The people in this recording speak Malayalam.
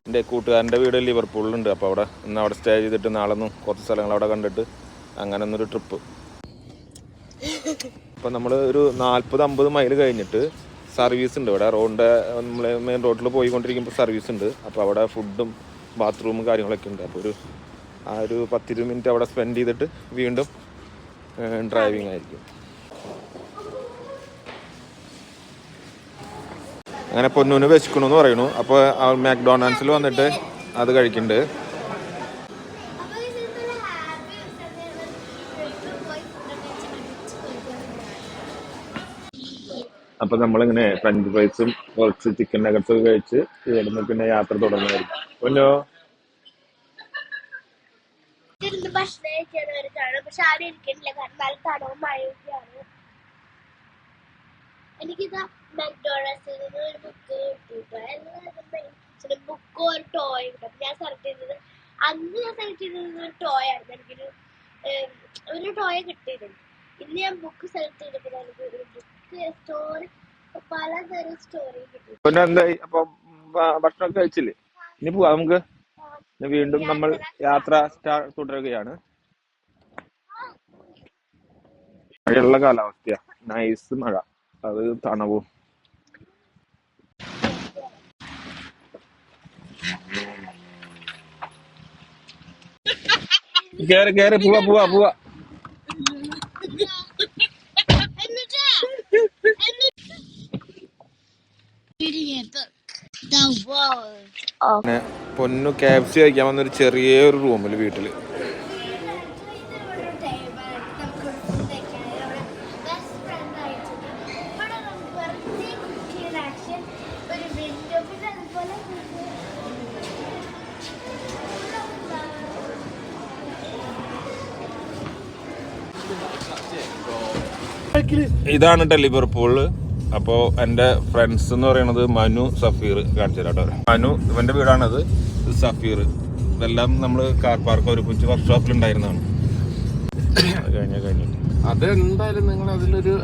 എൻ്റെ കൂട്ടുകാരൻ്റെ വീട് ലിവർപൂളിലുണ്ട്. അപ്പോൾ അവിടെ സ്റ്റേ ചെയ്തിട്ട് നാളെ കുറച്ച് സ്ഥലങ്ങൾ അവിടെ കണ്ടിട്ട് അങ്ങനെ ഒന്നൊരു ട്രിപ്പ്. അപ്പോൾ നമ്മൾ ഒരു 40-50 മൈൽ കഴിഞ്ഞിട്ട് സർവീസ് ഉണ്ട് ഇവിടെ. നമ്മൾ മെയിൻ റോഡിൽ പോയിക്കൊണ്ടിരിക്കുമ്പോൾ സർവീസ് ഉണ്ട്. അപ്പോൾ അവിടെ ഫുഡും ബാത്റൂമും കാര്യങ്ങളൊക്കെ ഉണ്ട്. അപ്പോൾ ഒരു 10-20 മിനിറ്റ് അവിടെ സ്പെൻഡ് ചെയ്തിട്ട് വീണ്ടും ഡ്രൈവിംഗ് ആയിരിക്കും. അങ്ങനെ പൊന്നൂന് വെച്ചിക്കണമെന്ന് പറയുന്നു. അപ്പോൾ മാക്ഡൊണാൾഡ്സിൽ വന്നിട്ട് അത് കഴിക്കുന്നുണ്ട്. അപ്പോൾ നമ്മളിങ്ങനെ ഫ്രഞ്ച് ഫ്രൈസും കുറച്ച് ചിക്കൻ നഗറ്റ്സ് ഒക്കെ കഴിച്ച് ഇവിടുന്ന് പിന്നെ യാത്ര തുടങ്ങുമായിരിക്കും. പൊന്നോ ഭക്ഷണം കഴിക്കാനവരാണ്. പക്ഷെ ആരും ഇരിക്കണില്ല, കാരണം നല്ല തണവും മഴയൊക്കെയാണ്. എനിക്കിതാ മാക്ഡൊണാൾഡ്സിൽ നിന്ന് ഒരു ബുക്ക് കിട്ടിട്ടോ. ബുക്കോ ഒരു ടോയ് കിട്ടും. ഞാൻ സെലക്ട് ചെയ്തത് ഒരു ടോയ് ആയിരുന്നു. എനിക്കൊരു ടോയ് കിട്ടിയിരുന്നു. ഇന്ന് ഞാൻ ബുക്ക് സെലക്ട് ചെയ്തപ്പോൾ എനിക്ക് ഒരു ബുക്ക് സ്റ്റോറി, പലതരം സ്റ്റോറി കിട്ടി. പിന്നെ എന്തായി? അപ്പൊ ഭക്ഷണമൊക്കെ കഴിച്ചില്ലേ? ഇനി പോവാ നമുക്ക്. വീണ്ടും നമ്മൾ യാത്ര തുടരുകയാണ്. മഴയുള്ള കാലാവസ്ഥയാ, നൈസ് മഴ, അത് തണവും. കേറി പോവാ. പൊന്നു KFC കഴിക്കാൻ വന്നൊരു ചെറിയൊരു റൂമില് വീട്ടില്. ഇതാണ് കേട്ടോ ലിവർപൂള്. അപ്പോൾ എൻ്റെ ഫ്രണ്ട്സ് എന്ന് പറയുന്നത് മനു, സഫീർ. കാണിച്ചു തരാം കേട്ടോ. മനു ഇവൻ്റെ വീടാണത്. സഫീർ ഇതെല്ലാം നമ്മൾ കാർ പാർക്ക് ഒരുമിച്ച് വർക്ക്ഷോപ്പിൽ ഉണ്ടായിരുന്നതാണ്. കഴിഞ്ഞു അത് എന്തായാലും നിങ്ങൾ അതിലൊരു